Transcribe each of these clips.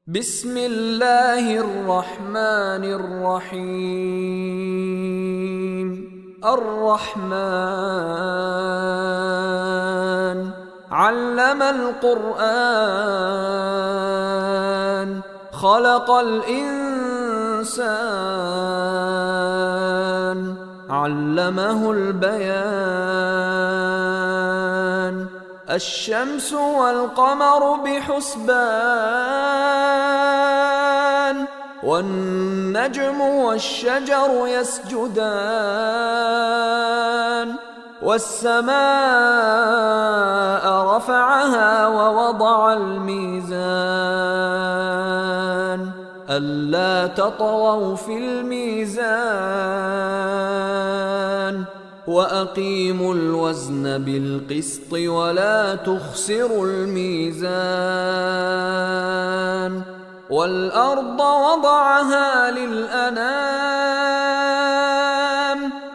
بسم الله الرحمن الرحيم. الرحمن علم القرآن خلق الإنسان علمه البيان. الشمس والقمر بحسبان والنجم والشجر يسجدان. والسماء رفعها ووضع الميزان ألا تطغوا في الميزان وأقيموا الوزن بالقسط ولا تخسروا الميزان. والأرض وضعها للأنام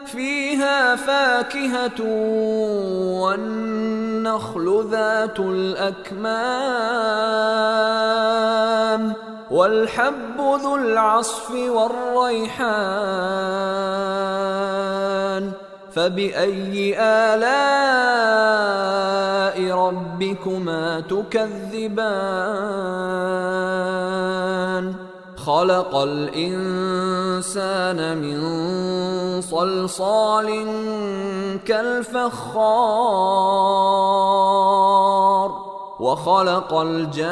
فيها فاكهة والنخل ذات الأكمام والحب ذو العصف والريحان. فبأي آلاء ربكما تكذبان؟ خلق الإنسان من صلصال كالفخار وخلق الجان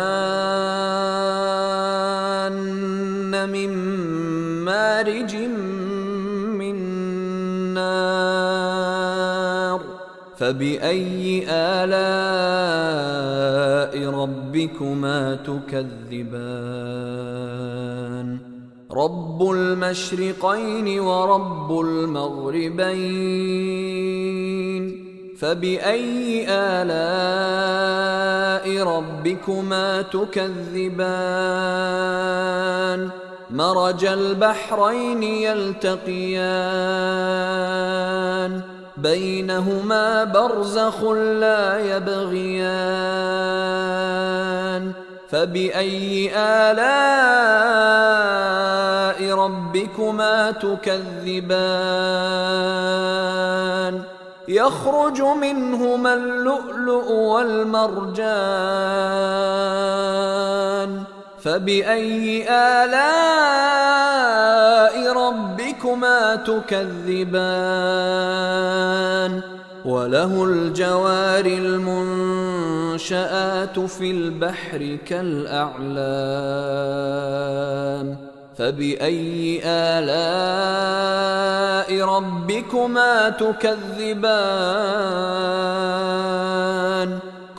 من مارج من نار. فبأي آلاء ربكما تكذبان؟ رب المشرقين ورب المغربين. فبأي آلاء ربكما تكذبان؟ مرج البحرين يلتقيان بينهما برزخ لا يبغيان. فبأي آلاء ربكما تكذبان؟ يخرج منهما اللؤلؤ والمرجان. فبأي آلاء ربكما تكذبان؟ وله الجوار المنشآت في البحر كالأعلام. فبأي آلاء ربكما تكذبان؟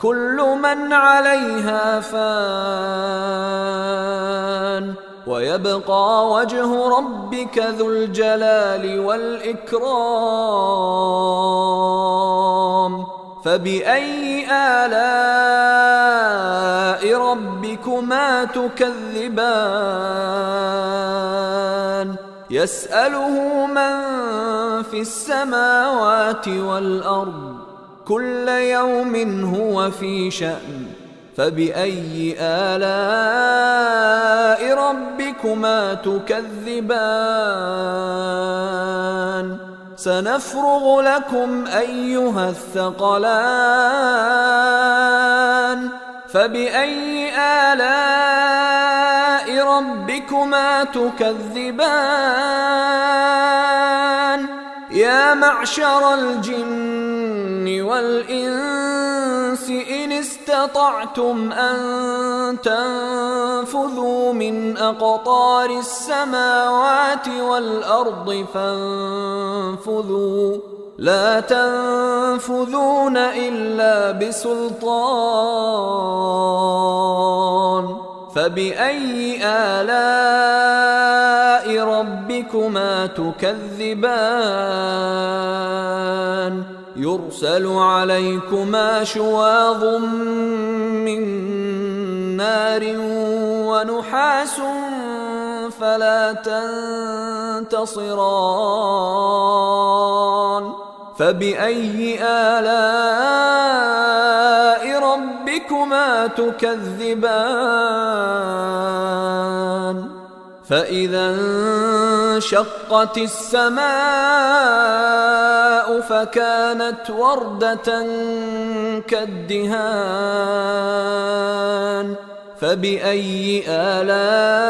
كل من عليها فان ويبقى وجه ربك ذو الجلال والإكرام. فبأي آلاء ربكما تكذبان؟ يسأله من في السماوات والأرض كل يوم هو في شأن. فبأي آلاء ربكما تكذبان؟ سنفرغ لكم أيها الثقلان. فبأي آلاء ربكما تكذبان؟ يا معشر الجن والإنس إن استطعتم أن تنفذوا من أقطار السماوات والأرض فانفذوا لا تنفذون إلا بسلطان. فبأي آلاء ربكما تكذبان؟ يرسل عليكما شواظ من نار ونحاس فلا تنتصران. فبأي آلاء ربكما تكذبان فإذا انشقت السماء فكانت وردة كالدهان فبأي آلاء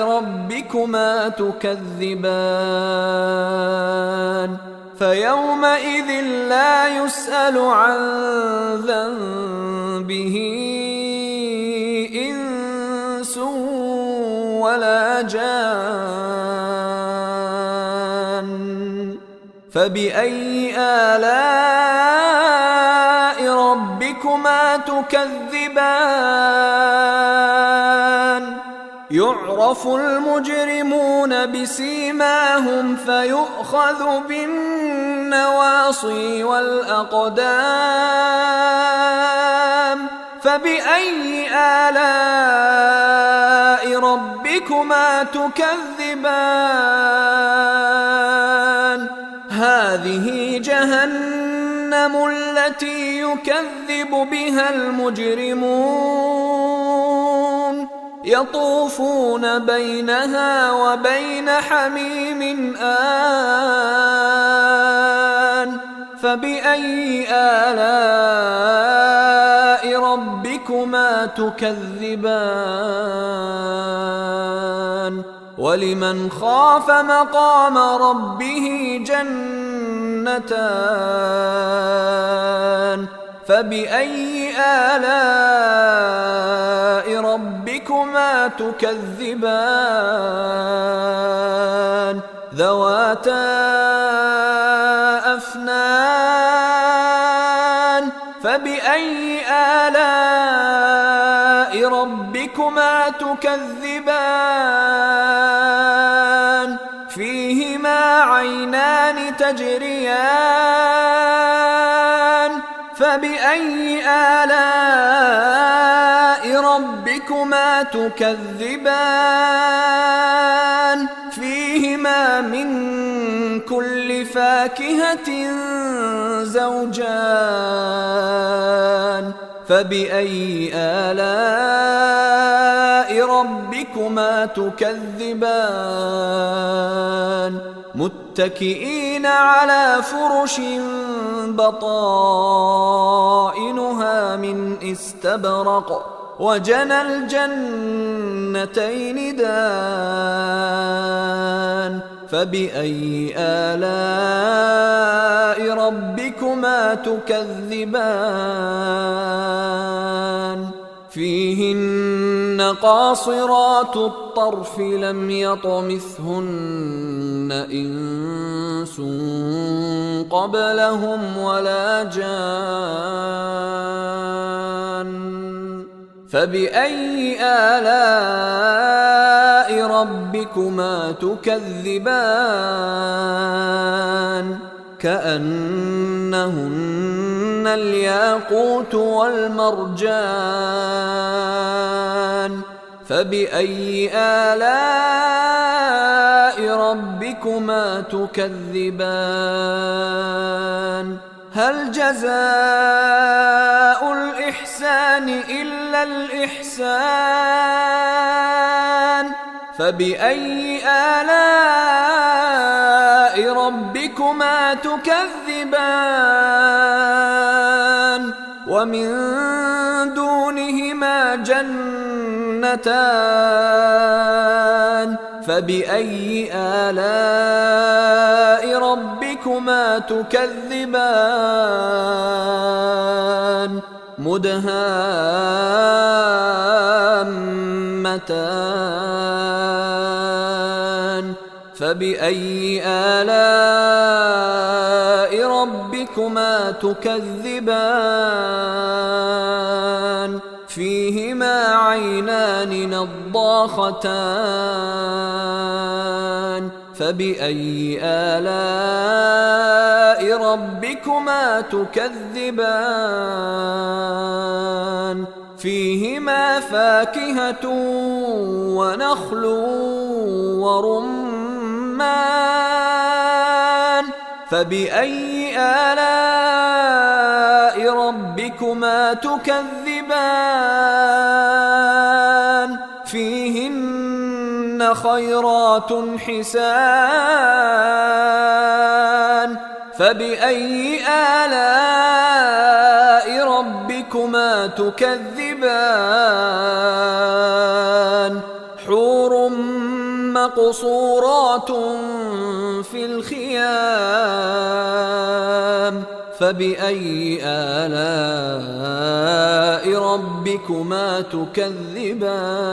ربكما تكذبان فيومئذ لا يسأل عن ذنبه إنس ولا جان فبأي آلاء ربكما تكذبان يعرف المجرمون بسيماهم فيؤخذ بالنواصي والأقدام فبأي آلاء ربكما تكذبان هذه جهنم التي يكذب بها المجرمون يطوفون بينها وبين حميم آن فبأي آلاء ربكما تكذبان ولمن خاف مقام ربه جنتان فبأي آلاء ربكما تكذبان ذواتا أفنان فبأي آلاء ربكما تكذبان فيهما عينان تجريان فبأي آلاء ربكما تكذبان فيهما من كل فاكهة زوجان فبأي آلاء ربكما تكذبان متكئين على فرش بطائنها من استبرق وجنى الجنتين دان فبأي آلاء ربكما تكذبان فيهن قاصرات الطرف لم يطمثهن إنس قبلهم ولا جان فبأي آلاء ربكما تكذبان كأنهن الياقوت والمرجان فبأي آلاء ربكما تكذبان هل جزاء الإحسان إلا الإحسان فبأي آلاء ربكما تكذبان ومن دونهما جنتان فبأي آلاء ربكما تكذبان مدهامتان فبأي آلاء ربكما تكذبان فيهما عينان نضاختان فبأي آلاء ربكما تكذبان فيهما فاكهة ونخل ورمان فبأي آلاء ربكما تكذبان فيهن فيهن خيرات حسان فبأي آلاء ربكما تكذبان حور مقصورات في الخيام فبأي آلاء ربكما تكذبان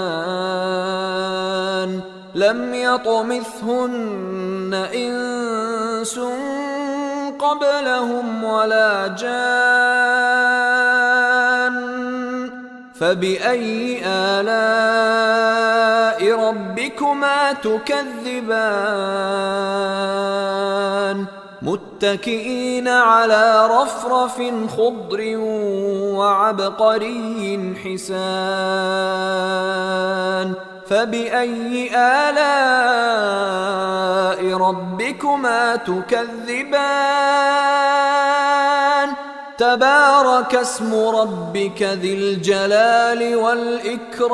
لم يطمثهن إنس قبلهم ولا جان فبأي آلاء ربكما تكذبان متكئين على رفرف خضر وعبقري حسان فبأي آلاء ربكما تكذبان تبارك اسم ربك ذي الجلال والإكرام